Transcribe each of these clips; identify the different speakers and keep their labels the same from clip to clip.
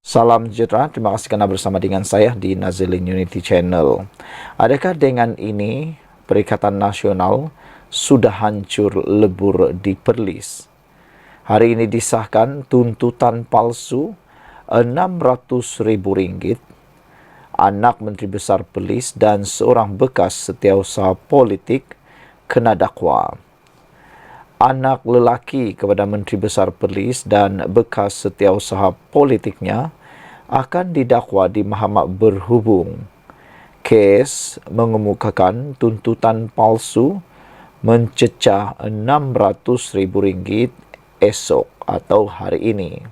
Speaker 1: Salam sejahtera, terima kasih kerana bersama dengan saya di Nazilin Unity Channel. Adakah dengan ini Perikatan Nasional sudah hancur lebur di Perlis? Hari ini disahkan tuntutan palsu RM600.000, anak Menteri Besar Perlis dan seorang bekas setiausaha politik kena dakwa. Anak lelaki kepada Menteri Besar Perlis dan bekas setiausaha politiknya akan didakwa di Mahkamah Berhubung. Kes mengemukakan tuntutan palsu mencecah RM600.000 esok atau hari ini.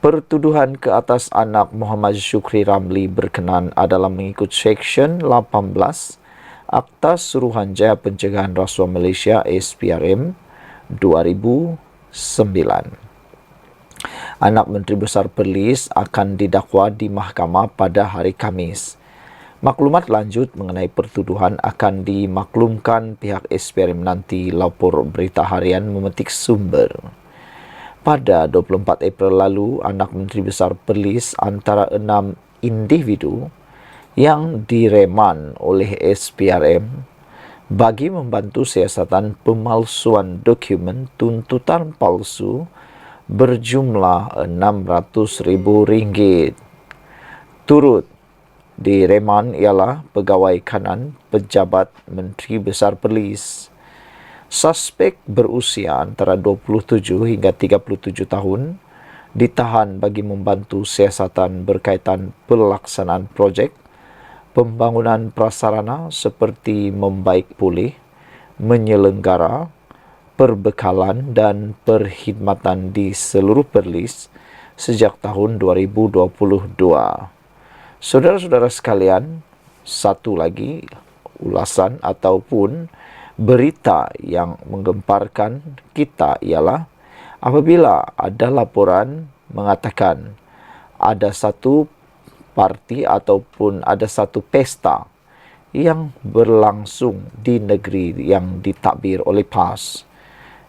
Speaker 1: Pertuduhan ke atas anak Muhammad Syukri Ramli berkenan adalah mengikut Seksyen 18 Akta Suruhanjaya Pencegahan Rasuah Malaysia SPRM 2009. Anak Menteri Besar Perlis akan didakwa di mahkamah pada hari Khamis. Maklumat lanjut mengenai pertuduhan akan dimaklumkan pihak SPRM nanti, lapor Berita Harian memetik sumber. Pada 24 April lalu, anak Menteri Besar Perlis antara 6 individu yang direman oleh SPRM bagi membantu siasatan pemalsuan dokumen tuntutan palsu berjumlah RM600.000. Turut direman ialah pegawai kanan pejabat Menteri Besar Perlis. Suspek berusia antara 27 hingga 37 tahun ditahan bagi membantu siasatan berkaitan pelaksanaan projek pembangunan prasarana seperti membaik pulih, menyelenggara, perbekalan dan perkhidmatan di seluruh Perlis sejak tahun 2022. Saudara-saudara sekalian, satu lagi ulasan ataupun berita yang menggemparkan kita ialah apabila ada laporan mengatakan ada satu parti ataupun ada satu pesta yang berlangsung di negeri yang ditadbir oleh PAS.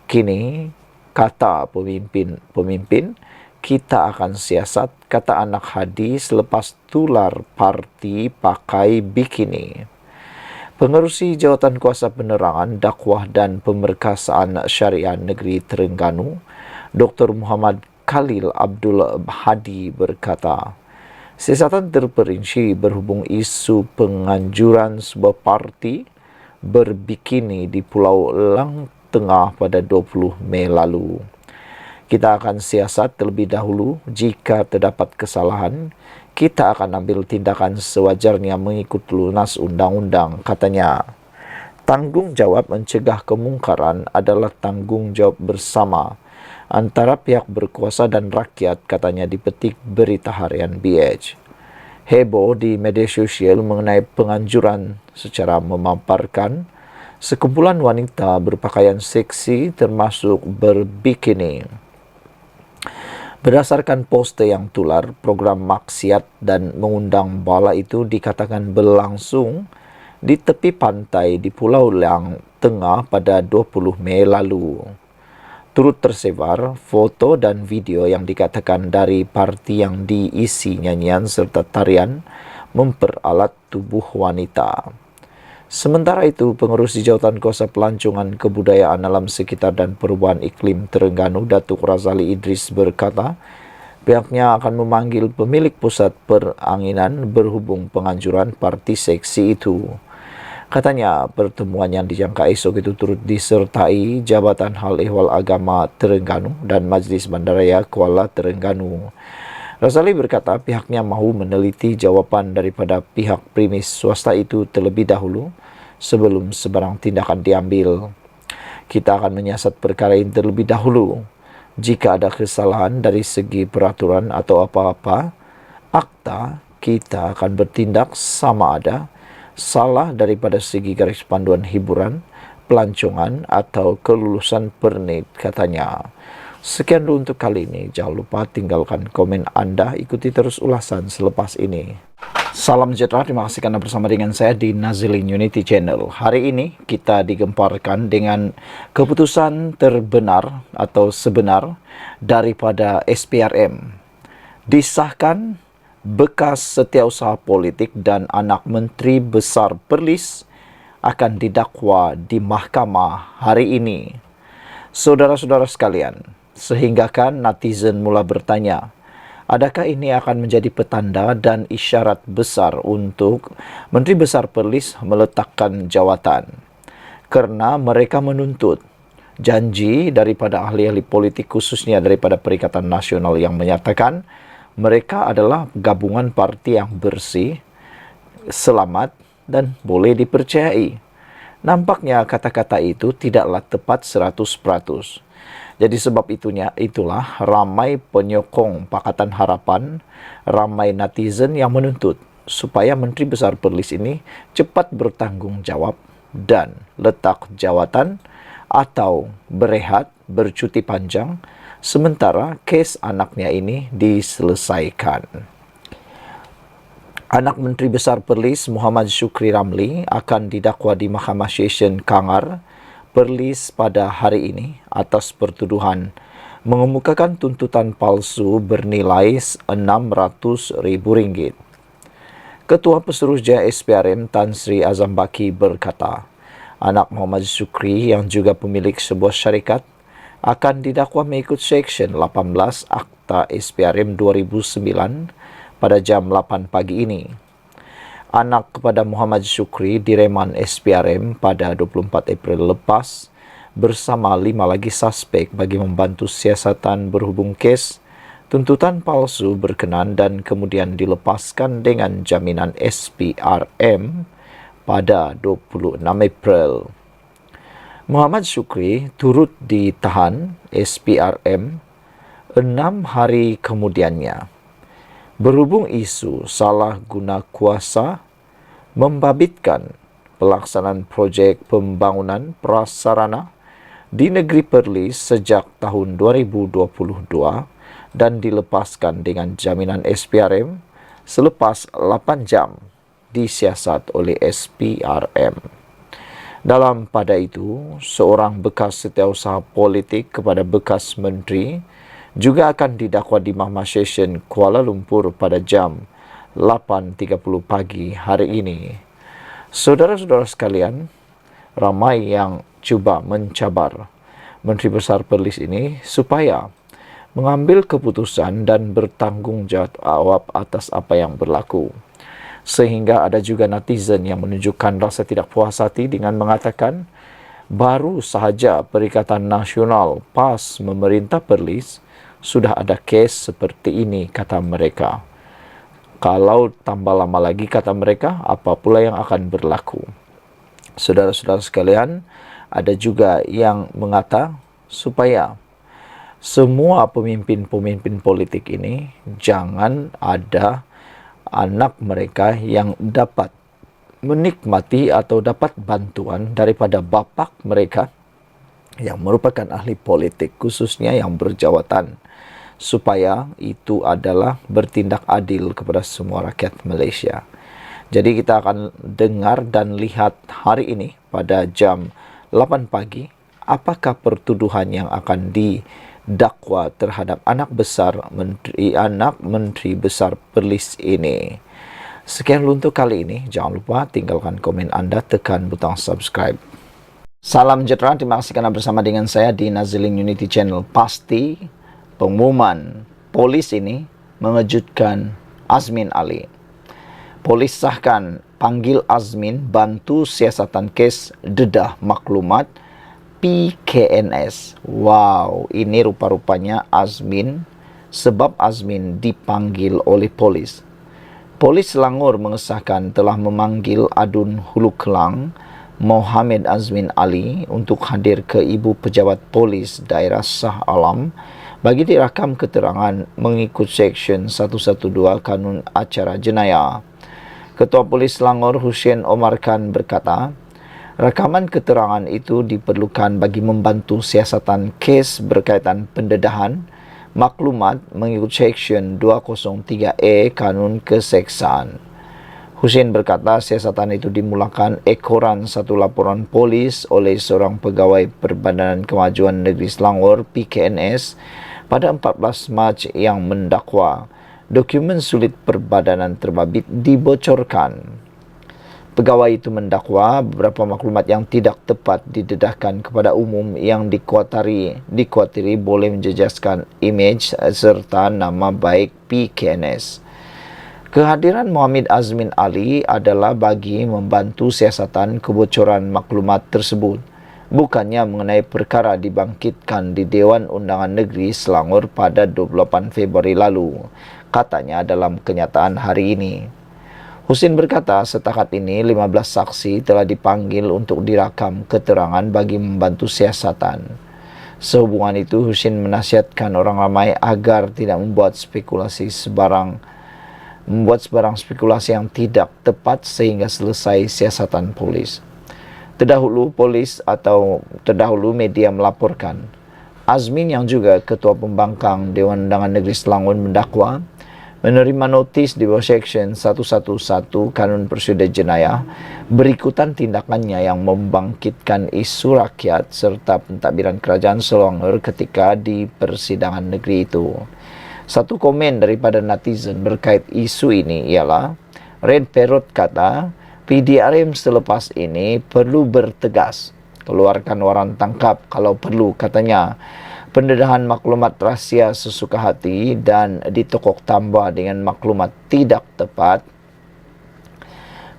Speaker 1: Kini, kata pemimpin, kita akan siasat, kata anak Hadi selepas tular parti pakai bikini. Pengerusi Jawatan Kuasa Penerangan, Dakwah dan Pemerkasaan Syariah Negeri Terengganu, Dr. Muhammad Khalil Abdul Hadi berkata, siasatan terperinci berhubung isu penganjuran sebuah parti berbikini di Pulau Lang Tengah pada 20 Mei lalu. Kita akan siasat terlebih dahulu. Jika terdapat kesalahan, kita akan ambil tindakan sewajarnya mengikut lunas undang-undang, katanya. Tanggungjawab mencegah kemungkaran adalah tanggungjawab bersama antara pihak berkuasa dan rakyat, katanya dipetik Berita Harian BH. Heboh di media sosial mengenai penganjuran secara memaparkan sekumpulan wanita berpakaian seksi termasuk berbikini. Berdasarkan poster yang tular, program maksiat dan mengundang bala itu dikatakan berlangsung di tepi pantai di Pulau Lang Tengah pada 20 Mei lalu. Turut tersebar foto dan video yang dikatakan dari parti yang diisi nyanyian serta tarian memperalat tubuh wanita. Sementara itu, pengerusi Jawatan Kuasa Pelancongan Kebudayaan Alam Sekitar dan Perubahan Iklim Terengganu, Datuk Razali Idris berkata, pihaknya akan memanggil pemilik pusat peranginan berhubung penganjuran parti seksi itu. Katanya, pertemuan yang dijangka esok itu turut disertai Jabatan Hal Ehwal Agama Terengganu dan Majlis Bandaraya Kuala Terengganu. Razali berkata pihaknya mahu meneliti jawapan daripada pihak primis swasta itu terlebih dahulu sebelum sebarang tindakan diambil. Kita akan menyiasat perkara ini terlebih dahulu. Jika ada kesalahan dari segi peraturan atau apa-apa, akta, kita akan bertindak sama ada salah daripada segi garis panduan hiburan, pelancongan atau kelulusan pernik, katanya. Sekian dulu untuk kali ini. Jangan lupa tinggalkan komen anda. Ikuti terus ulasan selepas ini. Salam sejahtera. Terima kasih kerana bersama dengan saya di Nazilin Unity Channel. Hari ini kita digemparkan dengan keputusan terbenar atau sebenar daripada SPRM Disahkan bekas setiausaha politik dan anak Menteri Besar Perlis akan didakwa di mahkamah hari ini. Saudara-saudara sekalian, sehinggakan netizen mula bertanya, adakah ini akan menjadi petanda dan isyarat besar untuk Menteri Besar Perlis meletakkan jawatan? Kerana mereka menuntut janji daripada ahli-ahli politik, khususnya daripada Perikatan Nasional, yang menyatakan mereka adalah gabungan parti yang bersih, selamat dan boleh dipercayai. Nampaknya kata-kata itu tidaklah tepat 100%. Jadi sebab itulah ramai penyokong Pakatan Harapan, ramai netizen yang menuntut supaya Menteri Besar Perlis ini cepat bertanggung jawab dan letak jawatan atau berehat, bercuti panjang, sementara kes anaknya ini diselesaikan. Anak Menteri Besar Perlis Muhammad Syukri Ramli akan didakwa di Mahkamah Session Kangar Perlis pada hari ini atas pertuduhan mengemukakan tuntutan palsu bernilai RM600,000. Ketua Pesuruhjaya SPRM Tan Sri Azam Baki berkata, anak Muhammad Syukri yang juga pemilik sebuah syarikat akan didakwa mengikut Seksyen 18 Akta SPRM 2009 pada jam 8 pagi ini. Anak kepada Muhammad Syukri direman SPRM pada 24 April lepas bersama 5 lagi suspek bagi membantu siasatan berhubung kes tuntutan palsu berkenan dan kemudian dilepaskan dengan jaminan SPRM pada 26 April. Muhammad Syukri turut ditahan SPRM 6 hari kemudiannya. Berhubung isu salah guna kuasa membabitkan pelaksanaan projek pembangunan prasarana di negeri Perlis sejak tahun 2022 dan dilepaskan dengan jaminan SPRM selepas 8 jam disiasat oleh SPRM. Dalam pada itu, seorang bekas setiausaha politik kepada bekas menteri juga akan didakwa di Mahkamah Session Kuala Lumpur pada jam 8.30 pagi hari ini. Saudara-saudara sekalian, ramai yang cuba mencabar Menteri Besar Perlis ini supaya mengambil keputusan dan bertanggungjawab atas apa yang berlaku. Sehingga ada juga netizen yang menunjukkan rasa tidak puas hati dengan mengatakan baru sahaja Perikatan Nasional PAS memerintah Perlis sudah ada kes seperti ini, kata mereka. Kalau tambah lama lagi, kata mereka, apa pula yang akan berlaku? Saudara-saudara sekalian, ada juga yang mengata supaya semua pemimpin-pemimpin politik ini jangan ada anak mereka yang dapat menikmati atau dapat bantuan daripada bapa mereka yang merupakan ahli politik, khususnya yang berjawatan, supaya itu adalah bertindak adil kepada semua rakyat Malaysia. Jadi kita akan dengar dan lihat hari ini pada jam 8 pagi apakah pertuduhan yang akan didakwa terhadap anak Menteri Besar Perlis ini. Sekian untuk kali ini. Jangan lupa tinggalkan komen anda, tekan butang subscribe. Salam sejahtera, terima kasih kerana bersama dengan saya di Nazilin Unity Channel. Pasti pengumuman polis ini mengejutkan Azmin Ali. Polis sahkan panggil Azmin bantu siasatan kes dedah maklumat PKNS. Wow, ini rupa-rupanya Azmin, sebab Azmin dipanggil oleh polis. Polis Selangor mengesahkan telah memanggil Adun Hulu Kelang Mohamed Azmin Ali untuk hadir ke Ibu Pejabat Polis Daerah Shah Alam bagi dirakam keterangan mengikut Seksyen 112 Kanun Acara Jenayah. Ketua Polis Selangor Hussein Omar Khan berkata, rakaman keterangan itu diperlukan bagi membantu siasatan kes berkaitan pendedahan maklumat mengikut Seksyen 203A Kanun Keseksaan. Hussein berkata siasatan itu dimulakan ekoran satu laporan polis oleh seorang pegawai Perbadanan Kemajuan Negeri Selangor PKNS pada 14 Mac yang mendakwa Dokumen sulit perbadanan terbabit dibocorkan. Pegawai itu mendakwa beberapa maklumat yang tidak tepat didedahkan kepada umum yang dikuatiri boleh menjejaskan imej serta nama baik PKNS. Kehadiran Muhammad Azmin Ali adalah bagi membantu siasatan kebocoran maklumat tersebut, bukannya mengenai perkara dibangkitkan di Dewan Undangan Negeri Selangor pada 28 Februari lalu, katanya dalam kenyataan hari ini. Husin berkata setakat ini 15 saksi telah dipanggil untuk dirakam keterangan bagi membantu siasatan. Sehubungan itu, Husin menasihatkan orang ramai agar tidak membuat sebarang spekulasi yang tidak tepat sehingga selesai siasatan polis. Terdahulu media melaporkan Azmin yang juga Ketua Pembangkang Dewan Undangan Negeri Selangor mendakwa menerima notis di bawah Seksyen 111 Kanun Prosedur Jenayah berikutan tindakannya yang membangkitkan isu rakyat serta pentadbiran kerajaan Selangor ketika di persidangan negeri itu. Satu komen daripada netizen berkait isu ini ialah, Red Parrot kata, PDRM selepas ini perlu bertegas, keluarkan waran tangkap kalau perlu, katanya. Pendedahan maklumat rahsia sesuka hati dan ditokok tambah dengan maklumat tidak tepat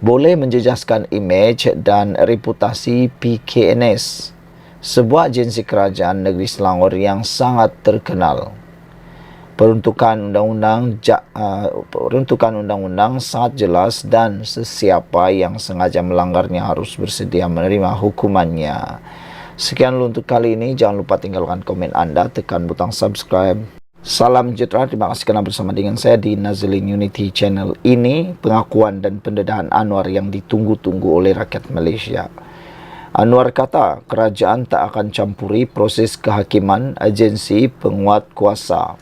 Speaker 1: boleh menjejaskan imej dan reputasi PKNS, sebuah agensi kerajaan negeri Selangor yang sangat terkenal. Peruntukan undang-undang sangat jelas dan sesiapa yang sengaja melanggarnya harus bersedia menerima hukumannya. Sekian dulu untuk kali ini. Jangan lupa tinggalkan komen anda, tekan butang subscribe. Salam sejahtera, terima kasih kerana bersama dengan saya di Nazlin Unity Channel. Ini pengakuan dan pendedahan Anwar yang ditunggu-tunggu oleh rakyat Malaysia. Anwar kata kerajaan tak akan campuri proses kehakiman agensi penguat kuasa.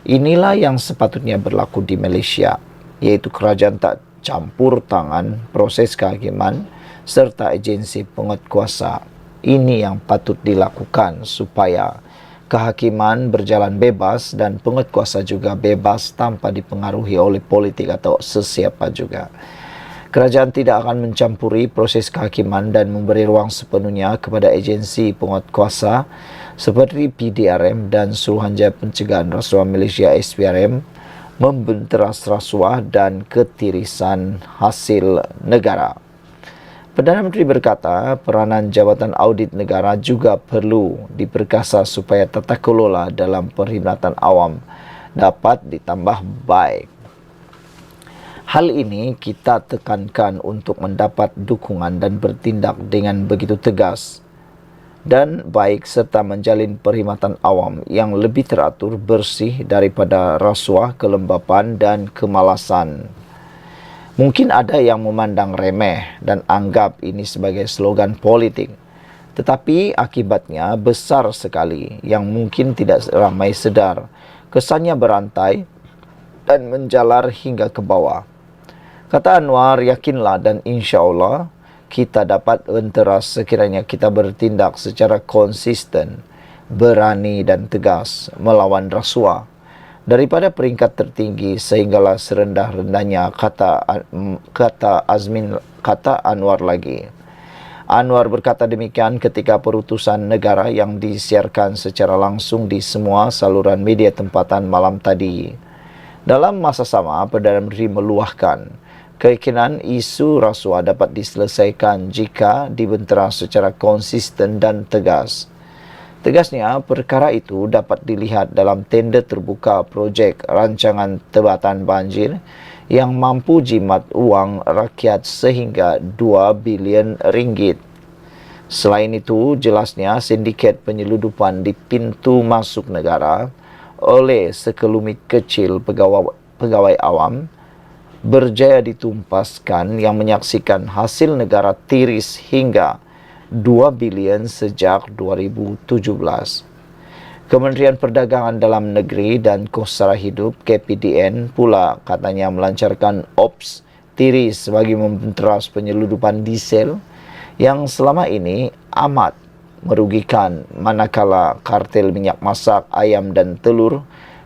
Speaker 1: Inilah yang sepatutnya berlaku di Malaysia, iaitu kerajaan tak campur tangan proses kehakiman serta agensi penguat kuasa. Ini yang patut dilakukan supaya kehakiman berjalan bebas dan penguatkuasa juga bebas tanpa dipengaruhi oleh politik atau sesiapa juga. Kerajaan tidak akan mencampuri proses kehakiman dan memberi ruang sepenuhnya kepada agensi penguatkuasa seperti PDRM dan Suruhanjaya Pencegahan Rasuah Malaysia SPRM membenteras rasuah dan ketirisan hasil negara. Perdana Menteri berkata peranan Jabatan Audit Negara juga perlu diperkasa supaya tata kelola dalam perkhidmatan awam dapat ditambah baik. Hal ini kita tekankan untuk mendapat dukungan dan bertindak dengan begitu tegas dan baik serta menjalin perkhidmatan awam yang lebih teratur, bersih daripada rasuah, kelembapan dan kemalasan. Mungkin ada yang memandang remeh dan anggap ini sebagai slogan politik. Tetapi akibatnya besar sekali yang mungkin tidak ramai sedar. Kesannya berantai dan menjalar hingga ke bawah. Kata Anwar, yakinlah dan insya Allah kita dapat enteras sekiranya kita bertindak secara konsisten, berani dan tegas melawan rasuah. Daripada peringkat tertinggi sehinggalah serendah-rendahnya, kata Anwar lagi. Anwar berkata demikian ketika perutusan negara yang disiarkan secara langsung di semua saluran media tempatan malam tadi. Dalam masa sama, Perdana Menteri meluahkan keyakinan isu rasuah dapat diselesaikan jika dibenteras secara konsisten dan tegas. Tegasnya, perkara itu dapat dilihat dalam tender terbuka projek rancangan tebatan banjir yang mampu jimat uang rakyat sehingga 2 bilion ringgit. Selain itu, jelasnya sindiket penyeludupan di pintu masuk negara oleh sekelumit kecil pegawai awam berjaya ditumpaskan yang menyaksikan hasil negara tiris hingga 2 bilion sejak 2017. Kementerian Perdagangan Dalam Negeri dan Kos Sara Hidup KPDN pula katanya melancarkan ops tiris bagi membenteras penyeludupan diesel yang selama ini amat merugikan, manakala kartel minyak masak, ayam dan telur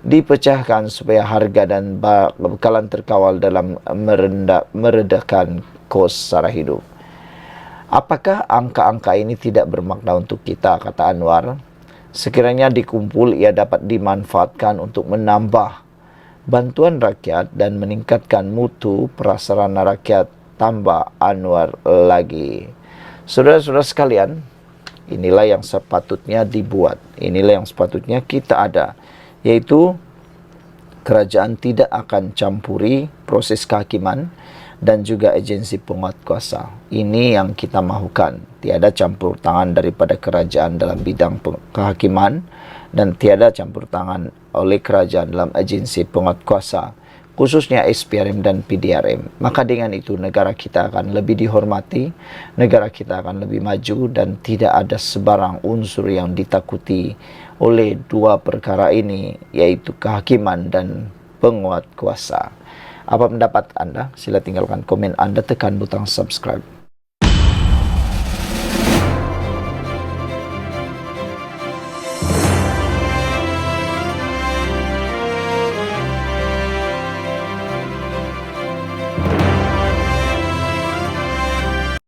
Speaker 1: dipecahkan supaya harga dan bekalan terkawal dalam meredakan kos sara hidup. Apakah angka-angka ini tidak bermakna untuk kita, kata Anwar? Sekiranya dikumpul, ia dapat dimanfaatkan untuk menambah bantuan rakyat dan meningkatkan mutu prasarana rakyat, tambah Anwar lagi. Saudara-saudara sekalian, inilah yang sepatutnya dibuat, inilah yang sepatutnya kita ada, yaitu kerajaan tidak akan campuri proses kehakiman dan juga agensi penguat kuasa. Ini yang kita mahukan. Tiada campur tangan daripada kerajaan dalam bidang kehakiman dan tiada campur tangan oleh kerajaan dalam agensi penguat kuasa, khususnya SPRM dan PDRM. Maka dengan itu negara kita akan lebih dihormati, negara kita akan lebih maju dan tidak ada sebarang unsur yang ditakuti oleh dua perkara ini, yaitu kehakiman dan penguat kuasa. Apa pendapat Anda? Sila tinggalkan komen Anda, tekan butang subscribe.